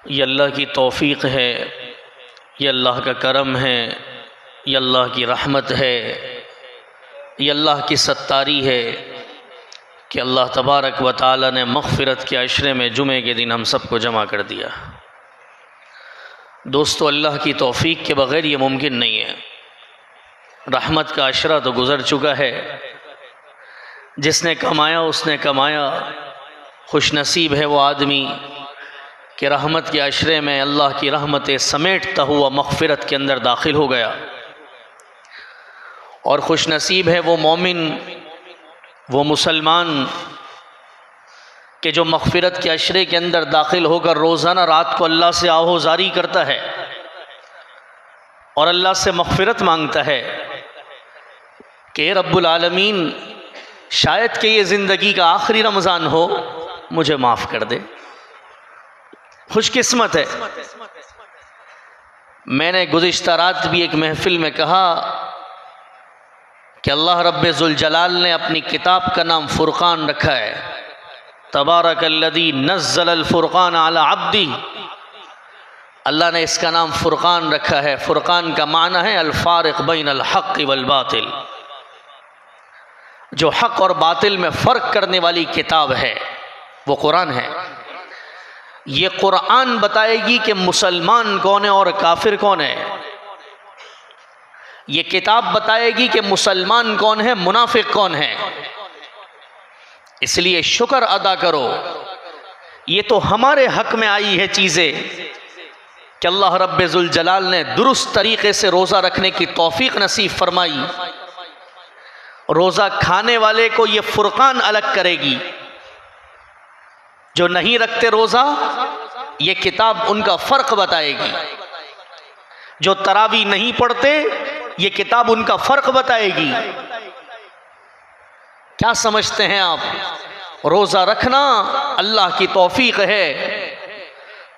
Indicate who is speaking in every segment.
Speaker 1: ये अल्लाह की तौफ़ीक़ है, ये अल्लाह का करम है, ये अल्लाह की रहमत है, ये अल्लाह की सत्तारी है कि अल्लाह तबारक व तआला ने मग़फ़िरत के अशरे में जुमे के दिन हम सबको जमा कर दिया। दोस्तों, अल्लाह की तौफ़ीक़ के बग़ैर ये मुमकिन नहीं है। रहमत का अशरा तो गुज़र चुका है, जिसने कमाया उसने कमाया। खुशनसीब है वो आदमी कि रहमत के अशरे में अल्लाह की रहमतें समेटता हुआ मग़फ़िरत के अंदर दाखिल हो गया। और खुशनसीब है वो मोमिन, वो मुसलमान कि जो मग़फ़िरत के अशरे के अंदर दाखिल होकर रोज़ाना रात को अल्लाह से आहोज़ारी करता है और अल्लाह से मग़फ़िरत मांगता है कि रब्बुल आलमीन, शायद कि ये ज़िंदगी का आखिरी रमज़ान हो, मुझे माफ़ कर दे। खुशकिस्मत है। मैंने गुज़िश्ता रात भी एक महफ़िल में कहा कि अल्लाह रब्बे ज़ुल जलाल ने अपनी किताब का नाम फ़ुरक़ान रखा है। तबारकल्लज़ी नज़्ज़लल फ़ुरक़ान अला अब्दी। अल्लाह ने इसका नाम फ़ुरक़ान रखा है। फ़ुरक़ान का माना है अल-फ़ारिक़ बैनल हक़्क़ि वल बातिल, जो हक़ और बातिल में फ़र्क करने वाली किताब है वो कुरान है। ये कुरान बताएगी कि मुसलमान कौन है और काफिर कौन है। ये किताब बताएगी कि मुसलमान कौन है, मुनाफिक कौन है। इसलिए शुक्र अदा करो। ये तो हमारे हक में आई है चीज़ें कि अल्लाह रब्बे ज़ुल जलाल ने दुरुस्त तरीक़े से रोज़ा रखने की तौफ़ीक़ नसीब फरमाई। रोज़ा खाने वाले को ये फ़ुरक़ान अलग करेगी, जो नहीं रखते रोज़ा ये किताब उनका फ़र्क बताएगी। जो तरावी नहीं पढ़ते ये किताब उनका फ़र्क बताएगी। क्या समझते हैं आप? रोज़ा रखना अल्लाह की तौफ़ीक़ है।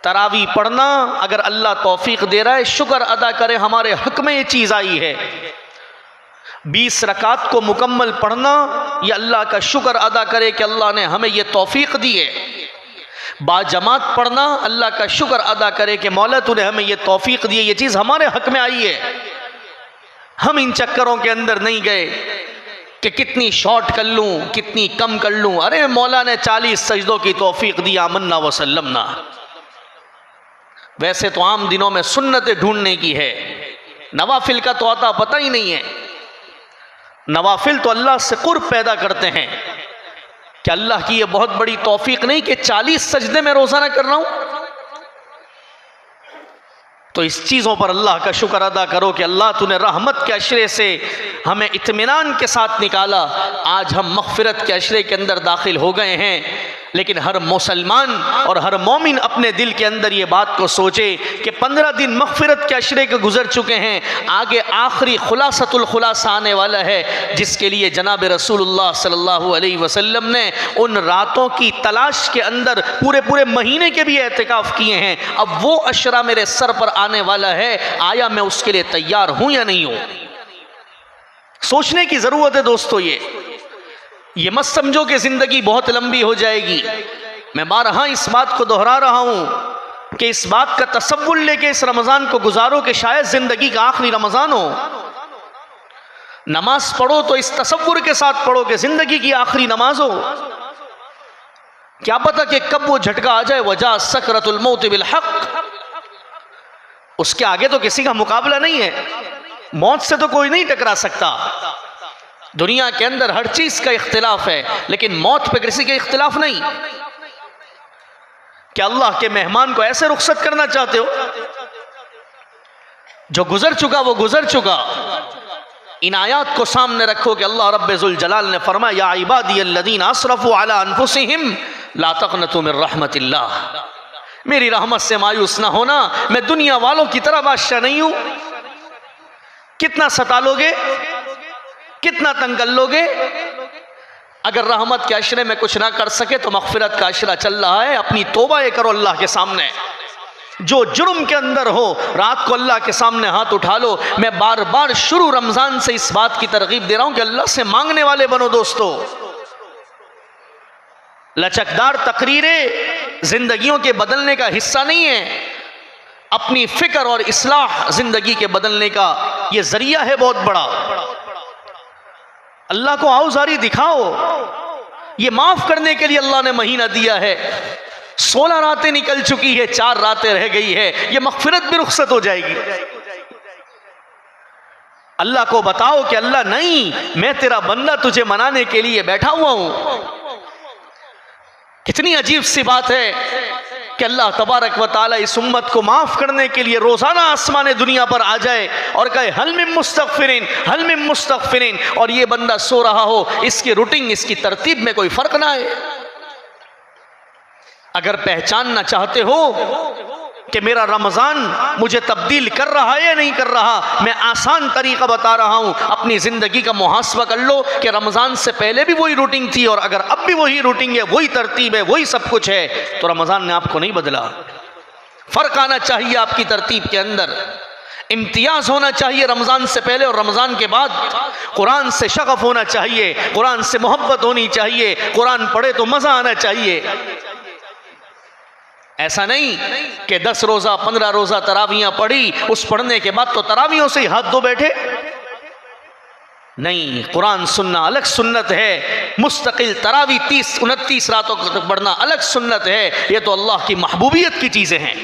Speaker 1: तरावी पढ़ना अगर अल्लाह तौफ़ीक़ दे रहा है, शुक्र अदा करें, हमारे हक़ में ये चीज़ आई है। 20 रकात को मुकम्मल पढ़ना, ये अल्लाह का शुक्र अदा करे कि अल्लाह ने हमें ये तौफ़ीक़ दी है। बाजमात पढ़ना, अल्लाह का शुक्र अदा करे कि मौला तूने हमें ये तौफ़ीक़ दी है, ये चीज़ हमारे हक़ में आई है। हम इन चक्करों के अंदर नहीं गए कि कितनी शॉर्ट कर लूँ, कितनी कम कर लूँ। अरे मौला ने 40 सजदों की तौफ़ीक़ दी, आमन्ना वसल्लमना। वैसे तो आम दिनों में सुन्नतें ढूंढने की है, नवाफिल का तो आता पता ही नहीं है। नवाफिल तो अल्लाह से क़ुर्ब पैदा करते हैं कि अल्लाह की ये बहुत बड़ी तौफ़ीक़ नहीं कि 40 सजदे में रोज़ाना कर रहा हूँ। तो इस चीज़ों पर अल्लाह का शुक्र अदा करो कि अल्लाह तूने रहमत के अशरे से हमें इत्मीनान के साथ निकाला। आज हम मग़फ़िरत के अशरे के अंदर दाखिल हो गए हैं। लेकिन हर मुसलमान और हर मोमिन अपने दिल के अंदर ये बात को सोचे कि 15 दिन मग़फ़िरत के अशरे के गुज़र चुके हैं, आगे आखिरी खुलासतुल खुलासा आने वाला है, जिसके लिए जनाब रसूलुल्लाह सल्लल्लाहु अलैहि वसल्लम ने उन रातों की तलाश के अंदर पूरे पूरे महीने के भी एहतिकाफ़ किए हैं। अब वो अशरा मेरे सर पर आने वाला है, आया मैं उसके लिए तैयार हूँ या नहीं हूँ? सोचने की ज़रूरत है दोस्तों। ये मत समझो कि ज़िंदगी बहुत लंबी हो जाएगी। मैं बारहा इस बात को दोहरा रहा हूँ कि इस बात का तसव्वुर लेके इस रमज़ान को गुजारो कि शायद ज़िंदगी का आखिरी रमज़ान हो। नमाज पढ़ो तो इस तसव्वुर के साथ पढ़ो कि ज़िंदगी की आखिरी नमाज हो। क्या पता कि कब वो झटका आ जाए, वजा सकरतुल मौत बिल हक़। उसके आगे तो किसी का मुकाबला नहीं है। मौत से तो कोई नहीं टकरा सकता। दुनिया के अंदर हर चीज का इख्तिलाफ है, लेकिन मौत पे किसी का इख्तिलाफ नहीं। क्या अल्लाह के मेहमान को ऐसे रुखसत करना चाहते हो? जो गुजर चुका वो गुजर चुका। इन आयात को सामने रखो कि अल्लाह रब्बे ज़ुल जलाल ने फरमाया, या इबादी अल्लज़ीना असरफ़ू अला अनफुसिहिम ला तक़नतू मिन रहमतिल्लाह। मेरी रहमत से मायूस ना होना, मैं दुनिया वालों की तरह बादशाह नहीं हूं। कितना सता लोगे, कितना तंग कर लोगे? अगर रहमत के अशरे में कुछ ना कर सके तो मग़फ़िरत का अशरा चल रहा है। अपनी तौबा करो अल्लाह के सामने। जो जुर्म के अंदर हो, रात को अल्लाह के सामने हाथ उठा लो। मैं बार बार शुरू रमज़ान से इस बात की तरगीब दे रहा हूं कि अल्लाह से मांगने वाले बनो दोस्तों। लचकदार तकरीरें जिंदगियों के बदलने का हिस्सा नहीं है। अपनी फिक्र और इस्लाह जिंदगी के बदलने का यह जरिया है बहुत बड़ा। अल्लाह को आउजारी दिखाओ। ये माफ करने के लिए अल्लाह ने महीना दिया है। 16 रातें निकल चुकी है, 4 रातें रह गई है, ये मगफिरत भी रुखसत हो जाएगी। अल्लाह को बताओ कि अल्लाह नहीं, मैं तेरा बंदा तुझे मनाने के लिए बैठा हुआ हूं। कितनी अजीब सी बात है कि अल्लाह तबारक व तआला इस उम्मत को माफ करने के लिए रोजाना आसमान दुनिया पर आ जाए और कहे हल मिन मुस्तगफिरिन, हल मिन मुस्तगफिरिन, और ये बंदा सो रहा हो, इसकी रूटीन, इसकी तरतीब में कोई फर्क ना आए। अगर पहचानना चाहते हो कि मेरा रमजान मुझे तब्दील कर रहा है या नहीं कर रहा, मैं आसान तरीका बता रहा हूं। अपनी जिंदगी का मुहासबा कर लो कि रमजान से पहले भी वही रूटीन थी और अगर अब भी वही रूटीन है, वही तरतीब है, वही सब कुछ है, तो रमजान ने आपको नहीं बदला। फर्क आना चाहिए आपकी तरतीब के अंदर। इम्तियाज होना चाहिए रमजान से पहले और रमजान के बाद। कुरान से शगफ होना चाहिए, कुरान से मोहब्बत होनी चाहिए, कुरान पढ़े तो मजा आना चाहिए। ऐसा नहीं कि 10 रोजा 15 रोजा तरावियां पढ़ी, उस पढ़ने के बाद तो तरावियों से ही हाथ धो बैठे। नहीं, कुरान सुनना अलग सुन्नत है। मुस्तकिल तरावी 30-29 रातों तक पढ़ना अलग सुन्नत है। ये तो अल्लाह की महबूबियत की चीजें हैं।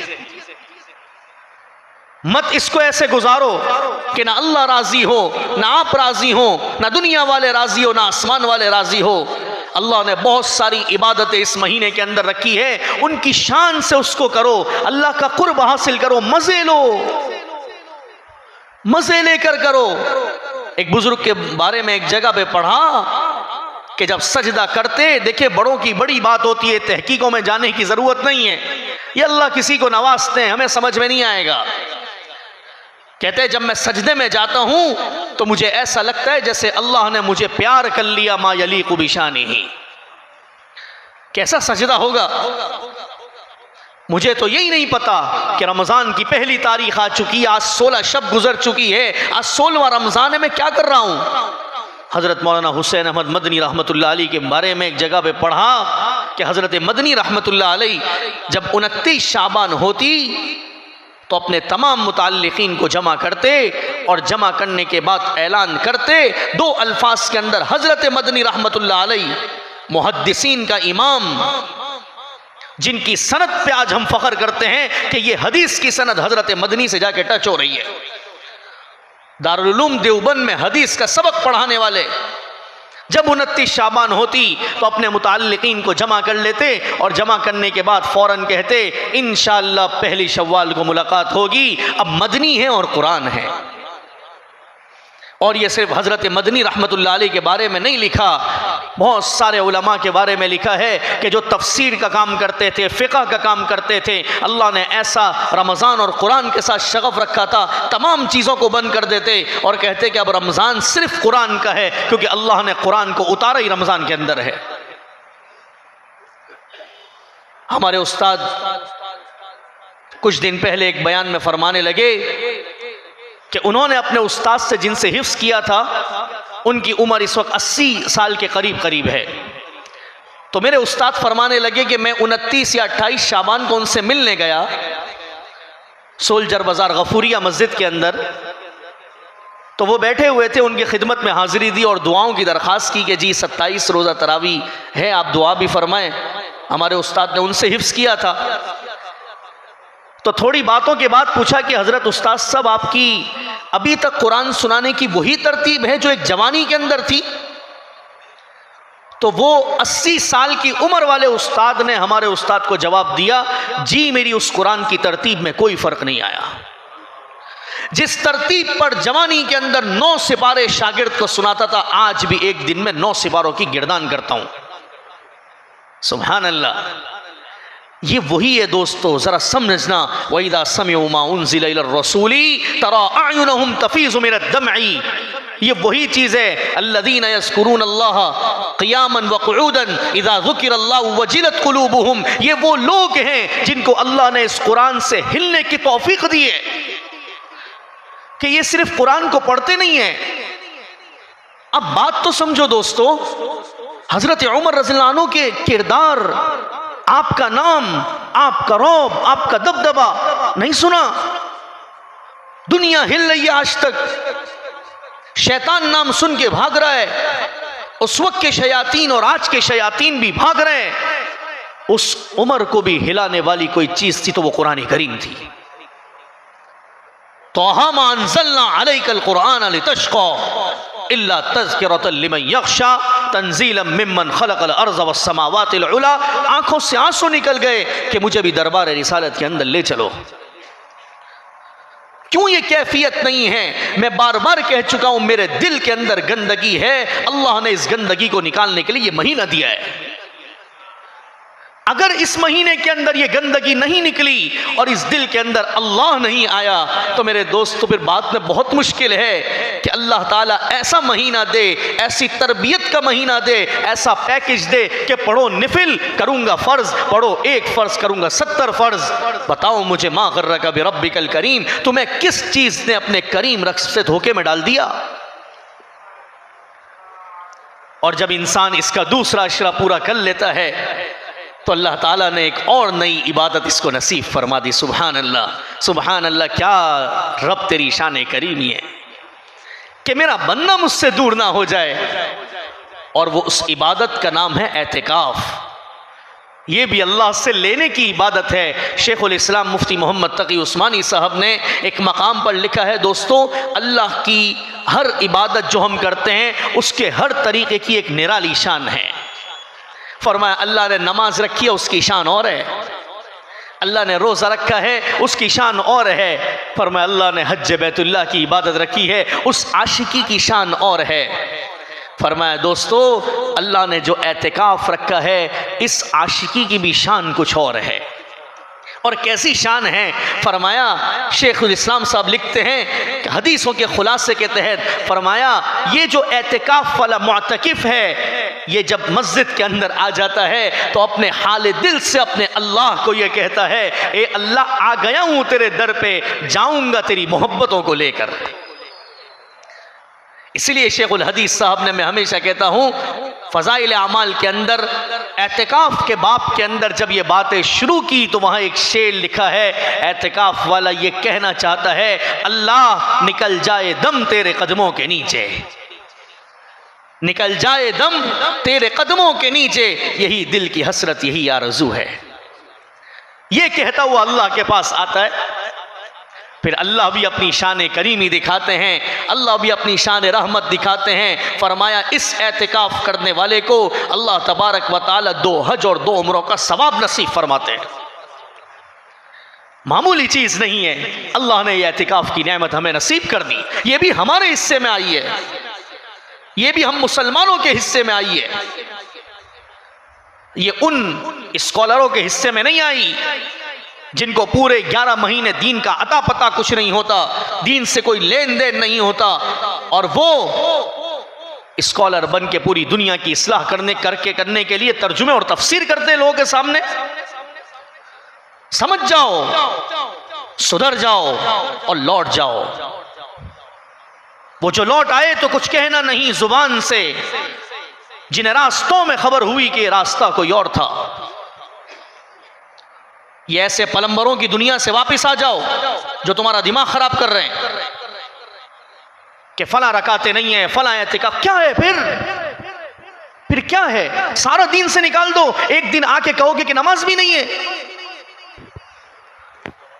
Speaker 1: मत इसको ऐसे गुजारो कि ना अल्लाह राजी हो, ना आप राजी हो, ना दुनिया वाले राजी हो, ना आसमान वाले राजी हो। अल्लाह ने बहुत सारी इबादतें इस महीने के अंदर रखी है, उनकी शान से उसको करो, अल्लाह का कुर्ब हासिल करो, मजे लो, मजे लेकर करो। एक बुजुर्ग के बारे में एक जगह पे पढ़ा कि जब सजदा करते, देखिए बड़ों की बड़ी बात होती है, तहकीकों में जाने की जरूरत नहीं है, ये अल्लाह किसी को नवाजते हैं, हमें समझ में नहीं आएगा। कहते हैं जब मैं सजदे में जाता हूं तो मुझे ऐसा लगता है जैसे अल्लाह ने मुझे प्यार कर लिया, मा यलीकु बिशानिही। कैसा सजदा होगा। मुझे तो यही नहीं पता कि रमजान की पहली तारीख आ चुकी है, आज 16 शब गुजर चुकी है, आज 16वां रमजान है, मैं क्या कर रहा हूं। हजरत मौलाना हुसैन अहमद मदनी रहमतुल्लाह अलैह के बारे में एक जगह पे पढ़ा कि हजरत मदनी रहमतुल्लाह अलैह जब 29 शाबान होती तो अपने तमाम मुताल्लिकीन को जमा करते और जमा करने के बाद ऐलान करते 2 अल्फाज के अंदर, हजरत मदनी रहमतुल्लाह अलैह मुहद्दिसीन का इमाम, जिनकी सनद पे आज हम फख्र करते हैं कि ये हदीस की सनद हजरत मदनी से जाके टच हो रही है। दारुल उलूम देवबंद में हदीस का सबक पढ़ाने वाले जब 29 शाबान होती तो अपने मुताल्लिकीन को जमा कर लेते और जमा करने के बाद फौरन कहते इंशाअल्लाह पहली शव्वाल को मुलाकात होगी। अब मदनी है और कुरान है। और ये सिर्फ हजरत मदनी रहमतुल्लाह अलैह के बारे में नहीं लिखा, बहुत सारे उलमा के बारे में लिखा है कि जो तफसीर का काम करते थे, फ़िक़्ह का काम करते थे, अल्लाह ने ऐसा रमज़ान और कुरान के साथ शगफ रखा था, तमाम चीज़ों को बंद कर देते और कहते कि अब रमज़ान सिर्फ कुरान का है, क्योंकि अल्लाह ने कुरान को उतारा ही रमज़ान के अंदर है। हमारे उस्ताद कुछ दिन पहले एक बयान में फरमाने लगे कि उन्होंने अपने उस्ताद से जिनसे हिफ्ज़ किया था उनकी उम्र इस वक्त 80 साल के करीब करीब है। तो मेरे उस्ताद फरमाने लगे कि मैं 29 या 28 शाबान को उनसे मिलने गया सोल्जर बाज़ार गफूरिया मस्जिद के अंदर। तो वो बैठे हुए थे, उनकी खिदमत में हाजिरी दी और दुआओं की दरख्वास्त की कि जी 27 रोज़ा तरावी है, आप दुआ भी फरमाएं। हमारे उस्ताद ने उनसे हिफ्ज़ किया था। तो थोड़ी बातों के बाद पूछा कि हज़रत उस्ताद साहब, आपकी अभी तक कुरान सुनाने की वही तरतीब है जो एक जवानी के अंदर थी? तो वो 80 साल की उम्र वाले उस्ताद ने हमारे उस्ताद को जवाब दिया, जी मेरी उस कुरान की तरतीब में कोई फ़र्क नहीं आया। जिस तरतीब पर जवानी के अंदर 9 सिपारे शागिर्द को सुनाता था, आज भी एक दिन में 9 सिपारों की गिरदान करता हूं। सुभान अल्लाह। ये वही है दोस्तों, ज़रा समझना। वइदा समिउ मा उन्ज़िला इलर रसूली तरा अयुनहुम तफीज़ु मिनद दमई। ये वही चीज़ है, अल्लज़ीना यज़कुरून अल्लाह क़ियामन व क़ुऊदन इज़ा ज़ुकिरल्लाहु वजिलत क़ुलूबुहुम। ये वो लोग हैं जिनको अल्लाह ने इस कुरान से हिलने की तौफ़ीक़ दी है कि ये सिर्फ कुरान को पढ़ते नहीं है। अब बात तो समझो दोस्तों, हज़रत उमर रज़ियल्लाहु अन्हु के किरदार आपका नाम, आपका रौब, आपका दबदबा नहीं सुना? दुनिया हिल रही है आज तक, शैतान नाम सुन के भाग रहा है। उस वक्त के शयातीन और आज के शयातीन भी भाग रहे हैं। उस उम्र को भी हिलाने वाली कोई चीज थी तो वो कुरान करीम थी। तोहा मा अंज़लना अलैकल कुरआन लितश्क़ा इल्ला तज़किरतन लिमन यख़शा तंज़ीलन मिम्मन ख़लक़ल अर्ज़ वस्समावातिल उला। आंखों से आंसू निकल गए कि मुझे भी दरबार रिसालत के अंदर ले चलो। क्यों ये कैफियत नहीं है? मैं बार बार कह चुका हूं, मेरे दिल के अंदर गंदगी है। अल्लाह ने इस गंदगी को निकालने के लिए ये महीना दिया है। अगर इस महीने के अंदर ये गंदगी नहीं निकली और इस दिल के अंदर अल्लाह नहीं आया तो मेरे दोस्तों फिर बात में बहुत मुश्किल है कि अल्लाह ताला ऐसा महीना दे, ऐसी तरबियत का महीना दे, ऐसा पैकेज दे कि पढ़ो निफिल करूंगा फर्ज, पढ़ो एक फर्ज करूंगा 70 फर्ज। बताओ मुझे मा गर्रका बिरब्बिकल करीम, तुम्हें किस चीज ने अपने करीम रब से धोखे में डाल दिया? और जब इंसान इसका दूसरा अशरा पूरा कर लेता है तो अल्लाह ताला ने एक और नई इबादत इसको नसीब फरमा दी। सुभान अल्लाह, सुभान अल्लाह। क्या रब तेरी शान करीमी है कि मेरा बंदा मुझसे दूर ना हो जाए। और वो उस इबादत का नाम है एतिकाफ। ये भी अल्लाह से लेने की इबादत है। शेखुल इस्लाम मुफ्ती मोहम्मद तकी उस्मानी साहब ने एक मकाम पर लिखा है, दोस्तों अल्लाह की हर इबादत जो हम करते हैं उसके हर तरीके की एक निराली शान है। फरमाया अल्लाह ने नमाज रखी है उसकी शान और है, अल्लाह ने रोज़ा रखा है उसकी शान और है। फरमाया अल्लाह ने हज बैतुल्लाह की इबादत रखी है उस आशिकी की शान और है। फरमाया दोस्तों अल्लाह ने जो एतिकाफ रखा है इस आशिकी की भी शान कुछ और है। और कैसी शान है? फरमाया शेखुल इस्लाम साहब लिखते हैं हदीसों के खुलासे के तहत, फरमाया ये जो एतिकाफ वाला मुअतकिफ है ये जब मस्जिद के अंदर आ जाता है तो अपने हाल दिल से अपने अल्लाह को ये कहता है, ए अल्लाह आ गया हूं तेरे दर पे, जाऊंगा तेरी मोहब्बतों को लेकर। इसलिए शेखुल हदीस साहब ने, मैं हमेशा कहता हूं फ़ज़ाइल आमाल के अंदर एतिकाफ के बाब के अंदर जब ये बातें शुरू की तो वहाँ एक शेर लिखा है, एतिकाफ वाला ये कहना चाहता है अल्लाह निकल जाए दम तेरे कदमों के नीचे, निकल जाए दम तेरे कदमों के नीचे, यही दिल की हसरत, यही आरज़ू है। ये कहता हुआ अल्लाह के पास आता है। फिर अल्लाह भी अपनी शान करीमी दिखाते हैं, अल्लाह भी अपनी शान रहमत दिखाते हैं। फरमाया इस एतिकाफ करने वाले को अल्लाह तबारक व तआला 2 हज और 2 उम्रों का सवाब नसीब फरमाते हैं। मामूली चीज़ नहीं है, अल्लाह ने यह एतिकाफ की नेमत हमें नसीब कर दी। ये भी हमारे हिस्से में आई है, ये भी हम मुसलमानों के हिस्से में आई है, ये उन स्कॉलरों के हिस्से में नहीं आई जिनको पूरे 11 महीने दीन का अता पता कुछ नहीं होता, दीन से कोई लेन देन नहीं होता, और वो स्कॉलर बन के पूरी दुनिया की इस्लाह करने के लिए तर्जुमे और तफसीर करते हैं लोगों के सामने। समझ जाओ, सुधर जाओ और लौट जाओ। वो जो लौट आए तो कुछ कहना नहीं जुबान से, जिन्हें रास्तों में खबर हुई कि रास्ता कोई और था। ये ऐसे पलंबरों की दुनिया से वापस आ जाओ जो तुम्हारा दिमाग खराब कर रहे हैं कि फला रकाते नहीं है, फला एतिकाफ क्या है, फिर क्या है? सारा दीन से निकाल दो। एक दिन आके कहोगे कि नमाज भी नहीं है,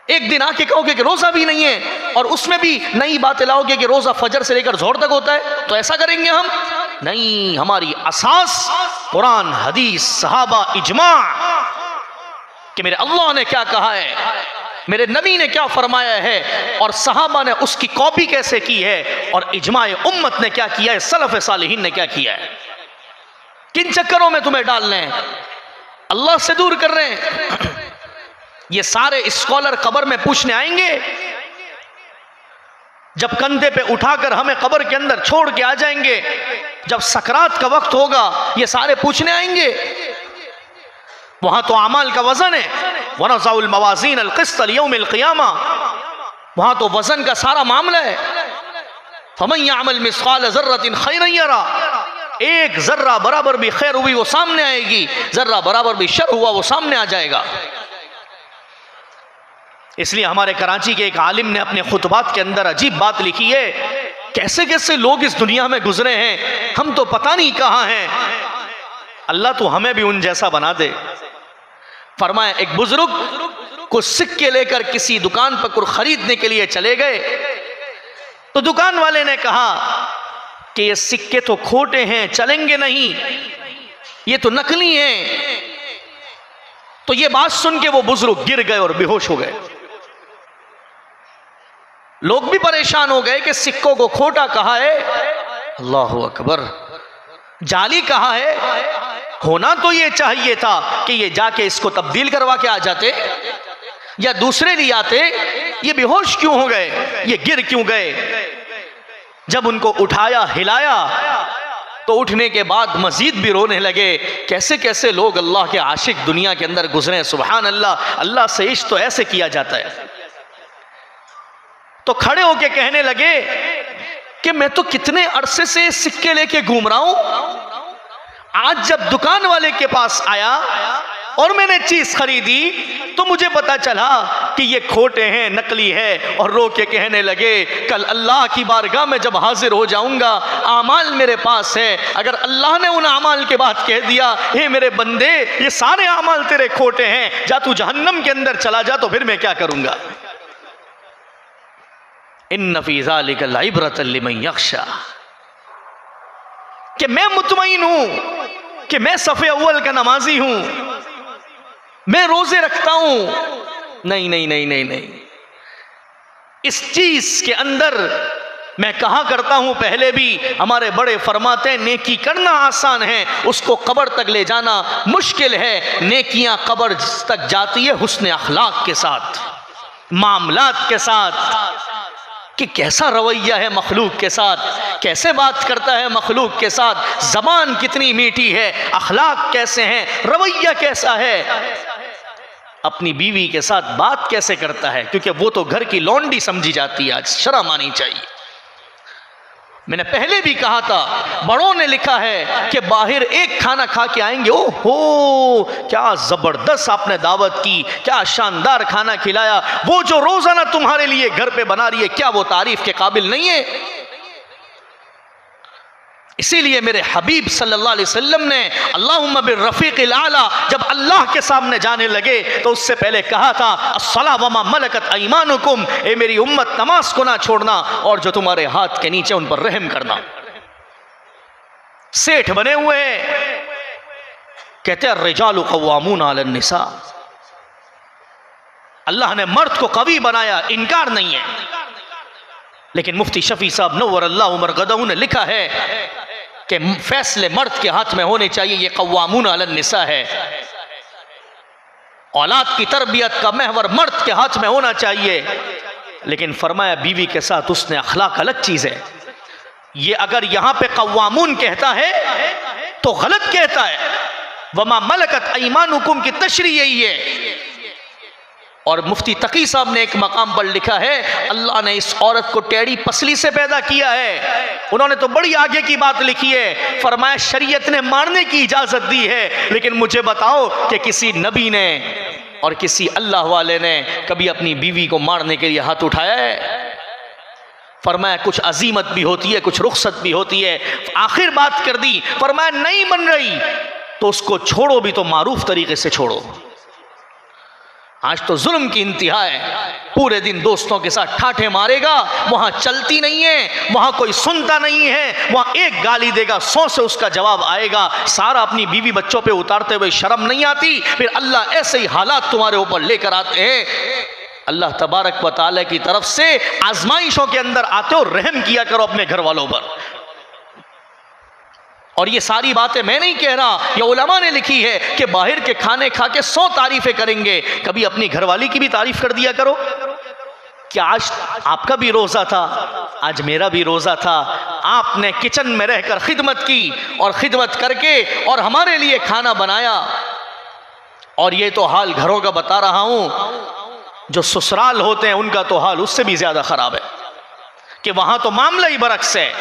Speaker 1: एक दिन आके कहोगे कि रोजा भी नहीं है, और उसमें भी नई बातें लाओगे कि रोजा फजर से लेकर जोहर तक होता है, तो ऐसा करेंगे हम? नहीं, हमारी असास कुरान, हदीस, सहाबा, इजमा कि मेरे अल्लाह ने क्या कहा है, मेरे नबी ने क्या फरमाया है, और सहाबा ने उसकी कॉपी कैसे की है, और इजमाए उम्मत ने क्या किया है, सलफ सालिहीन ने क्या किया है। किन चक्करों में तुम्हें डाल रहे हैं, अल्लाह से दूर कर रहे हैं। ये सारे स्कॉलर कब्र में पूछने आएंगे, जब कंधे पे उठाकर हमें कब्र के अंदर छोड़ के आ जाएंगे, जब सकरात का वक्त होगा ये सारे पूछने आएंगे। वहां तो अमाल का वजन है, वनज़उल मवाज़ीन अल क़िस्त लियौमिल क़ियामा, वहां तो वजन का सारा मामला है। फमन यअमल मिस्क़ाल ज़र्रतिन ख़ैरन यरा, एक जर्रा बराबर भी खैर हुई वो सामने आएगी, जर्रा बराबर भी शर हुआ वो सामने आ जाएगा। इसलिए हमारे कराची के एक आलिम ने अपने खुतबात के अंदर अजीब बात लिखी है, कैसे कैसे लोग इस दुनिया में गुजरे हैं, हम तो पता नहीं कहां हैं, अल्लाह तो हमें भी उन जैसा बना दे। फरमाया एक बुजुर्ग कुछ सिक्के लेकर किसी दुकान पर कुछ खरीदने के लिए चले गए, तो दुकान वाले ने कहा कि ये सिक्के तो खोटे हैं, चलेंगे नहीं, ये तो नकली हैं। तो ये बात सुन के वो बुजुर्ग गिर गए और बेहोश हो गए। लोग भी परेशान हो गए कि सिक्कों को खोटा कहा है, अल्लाह अकबर, जाली कहा है, होना तो ये चाहिए था कि ये जाके इसको तब्दील करवा के आ जाते या दूसरे लिए आते, ये बेहोश क्यों हो गए, ये गिर क्यों गए। जब उनको उठाया हिलाया तो उठने के बाद मजीद भी रोने लगे, कैसे कैसे लोग अल्लाह के आशिक दुनिया के अंदर गुजरे, सुभान अल्लाह, अल्लाह से इश्क तो ऐसे किया जाता है। तो खड़े होके कहने लगे कि मैं तो कितने अरसे से सिक्के लेके घूम रहा हूं, आज जब दुकान वाले के पास आया और मैंने चीज खरीदी तो मुझे पता चला कि ये खोटे हैं, नकली है। और रो के कहने लगे कल अल्लाह की बारगाह में जब हाजिर हो जाऊंगा, आमाल मेरे पास है, अगर अल्लाह ने उन आमाल के बाद कह दिया हे मेरे बंदे ये सारे आमाल तेरे खोटे हैं, जा तू जहन्नम के अंदर चला जा, तो फिर मैं क्या करूंगा। इन्न फी ज़ालिका लइब्रतन लिमन यख्शा, कि मैं मुतमईन हूं कि मैं सफ़े अव्वल का नमाजी हूं, मैं रोजे रखता हूं, नहीं नहीं नहीं नहीं नहीं, इस चीज के अंदर मैं कहा करता हूं, पहले भी हमारे बड़े फरमाते हैं नेकी करना आसान है, उसको कब्र तक ले जाना मुश्किल है। नेकियां कब्र तक जाती है हुस्न अखलाक के साथ, मामलात के साथ, कि कैसा रवैया है मखलूक के साथ, कैसे बात करता है मखलूक के साथ, जबान कितनी मीठी है, अखलाक कैसे हैं, रवैया कैसा है, अपनी बीवी के साथ बात कैसे करता है, क्योंकि वो तो घर की लौंडी समझी जाती है, आज शर्म आनी चाहिए। मैंने पहले भी कहा था, बड़ों ने लिखा है कि बाहर एक खाना खा के आएंगे, ओहो क्या जबरदस्त आपने दावत की, क्या शानदार खाना खिलाया, वो जो रोजाना तुम्हारे लिए घर पे बना रही है क्या वो तारीफ के काबिल नहीं है। इसीलिए मेरे हबीब सल्लल्लाहु अलैहि वसल्लम ने अल्लाहुम्मा बिर्रफ़ीक़िल आला जब अल्लाह के सामने जाने लगे तो उससे पहले कहा था अस्सला वमा मलकत ऐमानुकुम, ए मेरी उम्मत नमाज को ना छोड़ना और जो तुम्हारे हाथ के नीचे उन पर रहम करना। सेठ बने हुए हैं, कहते हैं रिजालु क़व्वामून अलन निसा, अल्लाह ने मर्द को कवी बनाया, इनकार नहीं है। लेकिन मुफ्ती शफी साहब नव्वर अल्लाह मरक़दहू ने लिखा है कि फैसले मर्द के हाथ में होने चाहिए, ये क़व्वामून अलन निसा है। औलाद की तरबियत का महवर मर्द के हाथ में होना चाहिए, लेकिन फरमाया बीवी के साथ उसने अखलाक अलग चीज है। ये अगर यहां पे क़व्वामून कहता है तो गलत कहता है, वमा मलकत ऐमानुकुम की तशरीह यही है। और मुफ्ती तकी साहब ने एक मकाम पर लिखा है अल्लाह ने इस औरत को टेढ़ी पसली से पैदा किया है। उन्होंने तो बड़ी आगे की बात लिखी है, फरमाया शरीयत ने मारने की इजाजत दी है, लेकिन मुझे बताओ कि किसी नबी ने और किसी अल्लाह वाले ने कभी अपनी बीवी को मारने के लिए हाथ उठाया है? फरमाया कुछ अजीमत भी होती है, कुछ रुखसत भी होती है। आखिर बात कर दी, फरमाया नहीं बन रही तो उसको छोड़ो भी तो मारूफ तरीके से छोड़ो। आज तो जुल्म की इंतहा है, पूरे दिन दोस्तों के साथ ठाठे मारेगा, वहां चलती नहीं है, वहां कोई सुनता नहीं है, वहां एक गाली देगा 100 से उसका जवाब आएगा, सारा अपनी बीवी बच्चों पे उतारते हुए शर्म नहीं आती। फिर अल्लाह ऐसे ही हालात तुम्हारे ऊपर लेकर आते हैं। अल्लाह तबारक व तआला की तरफ से आजमाइशों के अंदर आते हो, रहम किया करो अपने घर वालों पर। और ये सारी बातें मैं नहीं कह रहा, ये उलमा ने लिखी है कि बाहर के खाने खा के 100 तारीफें करेंगे, कभी अपनी घरवाली की भी तारीफ कर दिया करो। क्या आज आपका भी रोज़ा था, आज मेरा भी रोज़ा था, आपने किचन में रहकर खिदमत की और खिदमत करके और हमारे लिए खाना बनाया। और ये तो हाल घरों का बता रहा हूं, जो ससुराल होते हैं उनका तो हाल उससे भी ज़्यादा ख़राब है कि वहाँ तो मामला ही बरक्स है।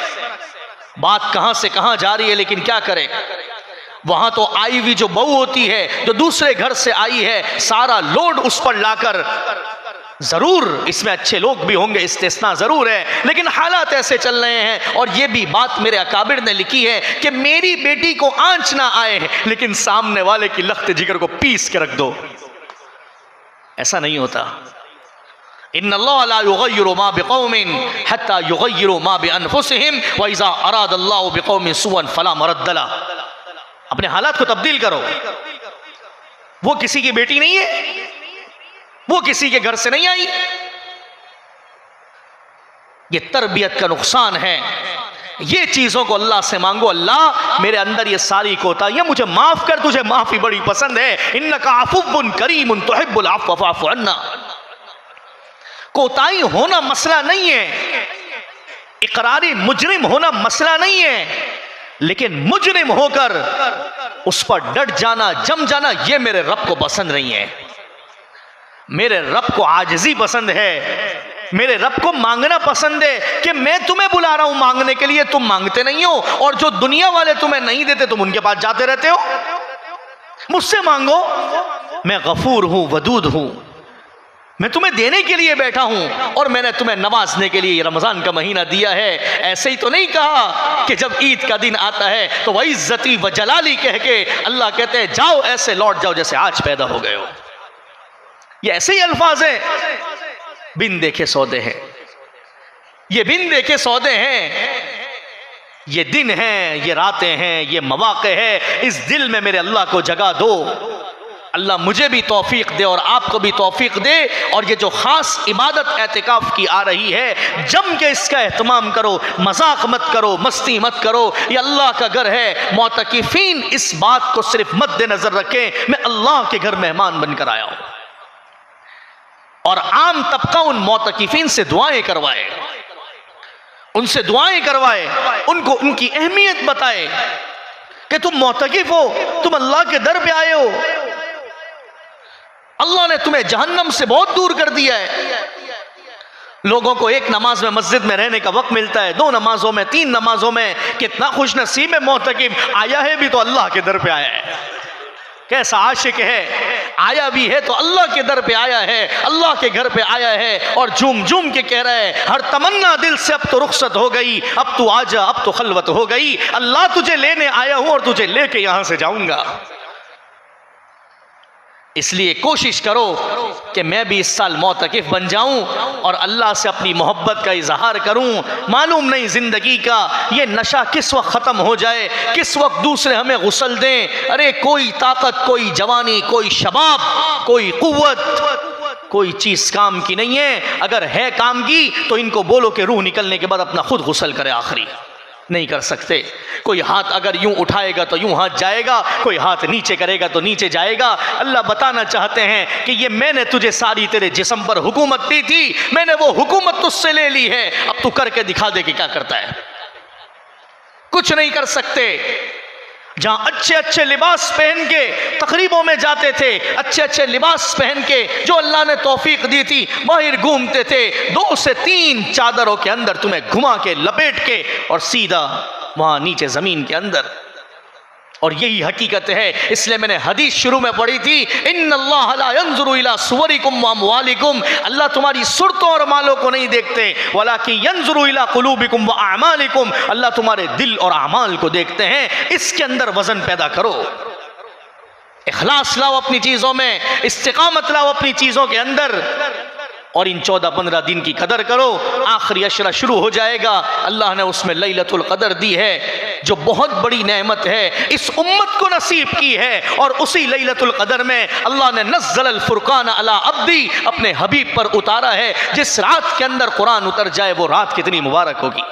Speaker 1: बात कहां से कहां जा रही है, लेकिन क्या करें, वहां तो आई हुई जो बहू होती है, जो दूसरे घर से आई है, सारा लोड उस पर लाकर, जरूर इसमें अच्छे लोग भी होंगे, इस्तिस्ना जरूर है, लेकिन हालात ऐसे चल रहे हैं। और ये भी बात मेरे अकाबिर ने लिखी है कि मेरी बेटी को आंच ना आए, लेकिन सामने वाले की लख्त जिगर को पीस के रख दो। ऐसा नहीं होता। इन्नल्लाह ला युग़य्यिरु मा बिक़ौमिन हत्ता युग़य्यिरु मा बिअनफुसिहिम व इज़ा अरादल्लाहु बिक़ौमिन सुअन फला मरद्द लह। अपने हालात को तब्दील करो। वो किसी की बेटी नहीं है, वो किसी के घर से नहीं आई। ये तरबियत का नुकसान है। ये चीजों को अल्लाह से मांगो, अल्लाह मेरे अंदर ये सारी कोताहियां मुझे माफ कर, तुझे माफी बड़ी पसंद है। इन्नका अफ़ुव्वुन करीमुन तुहिब्बुल अफ़्व फ़अफ़ु अन्ना। कोताही होना मसला नहीं है, इकरारी मुजरिम होना मसला नहीं है, लेकिन मुजरिम होकर उस पर डट जाना, जम जाना, यह मेरे रब को पसंद नहीं है। मेरे रब को आजिज़ी पसंद है, मेरे रब को मांगना पसंद है कि मैं तुम्हें बुला रहा हूं मांगने के लिए, तुम मांगते नहीं हो, और जो दुनिया वाले तुम्हें नहीं देते तुम उनके पास जाते रहते हो। मुझसे मांगो, मैं गफूर हूं, वदूद हूं, मैं तुम्हें देने के लिए बैठा हूं, और मैंने तुम्हें नवाजने के लिए रमजान का महीना दिया है। ऐसे ही तो नहीं कहा कि जब ईद का दिन आता है तो वह इज्जती व जलाली कह के अल्लाह कहते हैं जाओ ऐसे लौट जाओ जैसे आज पैदा हो गए हो। ये ऐसे ही अल्फाज हैं। बिन देखे सौदे हैं, ये बिन देखे सौदे हैं, ये दिन हैं, ये रातें हैं, ये मौक़े हैं। इस दिल में मेरे अल्लाह को जगा दो। अल्लाह मुझे भी तौफीक दे और आपको भी तौफीक दे। और ये जो ख़ास इबादत एतिकाफ़ की आ रही है, जम के इसका एहतमाम करो, मजाक मत करो, मस्ती मत करो। ये अल्लाह का घर है। मोतकिफ़ीन इस बात को सिर्फ मद्देनज़र रखें, मैं अल्लाह के घर मेहमान बनकर आया हूँ। और आम तबका उन मोतकिफ़ीन से दुआएं करवाए, उनसे दुआएं करवाए, उनको उनकी अहमियत बताए कि तुम मोतकिफ़ हो, तुम अल्लाह के दर पे आए हो, अल्लाह ने तुम्हें जहन्नम से बहुत दूर कर दिया है। लोगों को एक नमाज में मस्जिद में रहने का वक्त मिलता है, 2 नमाजों में, 3 नमाजों में। कितना खुश नसीब है मोतकिफ़, आया है भी तो अल्लाह के दर पे आया है। कैसा आशिक है, आया भी है तो अल्लाह के दर पे आया है, अल्लाह के घर पे आया है, और झूम झूम के कह रहा है हर तमन्ना दिल से अब तो रुखसत हो गई, अब तू आजा, अब तो खलवत हो गई। अल्लाह तुझे लेने आया हूं और तुझे लेके यहां से जाऊंगा। इसलिए कोशिश करो कि मैं भी इस साल मोतकिफ़ बन जाऊं और अल्लाह से अपनी मोहब्बत का इजहार करूं। मालूम नहीं ज़िंदगी का ये नशा किस वक्त ख़त्म हो जाए, किस वक्त दूसरे हमें गुस्ल दें। अरे कोई ताकत, कोई जवानी, कोई शबाब, कोई कुव्वत, कोई चीज़ काम की नहीं है। अगर है काम की तो इनको बोलो कि रूह निकलने के बाद अपना खुद गुस्ल करे। आखिरी नहीं कर सकते। कोई हाथ अगर यूं उठाएगा तो यूं हाथ जाएगा, कोई हाथ नीचे करेगा तो नीचे जाएगा। अल्लाह बताना चाहते हैं कि ये मैंने तुझे सारी तेरे जिस्म पर हुकूमत दी थी, मैंने वो हुकूमत तुझसे ले ली है, अब तू करके दिखा दे कि क्या करता है। कुछ नहीं कर सकते। जहां अच्छे अच्छे लिबास पहन के तकरीबों में जाते थे, अच्छे अच्छे लिबास पहन के जो अल्लाह ने तौफीक दी थी, बाहर घूमते थे, 2 से 3 चादरों के अंदर तुम्हें घुमा के लपेट के और सीधा वहां नीचे जमीन के अंदर। और यही हकीकत है। इसलिए मैंने हदीस शुरू में पढ़ी थी, इन्नल्लाह ला यंजुरु इला सुवरिकुम व अमवालिकुम। अल्लाह तुम्हारी सूरतों और मालों को नहीं देखते, वलाकिन यंजुरु इला कुलूबिकुम व अमालिकुम। अल्लाह तुम्हारे दिल और अमाल को देखते हैं। इसके अंदर वजन पैदा करो, इखलास लाओ अपनी चीज़ों में, इस्तिकामत लाओ अपनी चीज़ों के अंदर, और इन 14-15 दिन की कदर करो। आखिरी अशरा शुरू हो जाएगा, अल्लाह ने उसमें लैलतुल क़दर दी है जो बहुत बड़ी नेमत है, इस उम्मत को नसीब की है। और उसी लैलतुल क़दर में अल्लाह ने नज़्ज़लल फ़ुरक़ान अला अब्दी, अपने हबीब पर उतारा है। जिस रात के अंदर कुरान उतर जाए वो रात कितनी मुबारक होगी।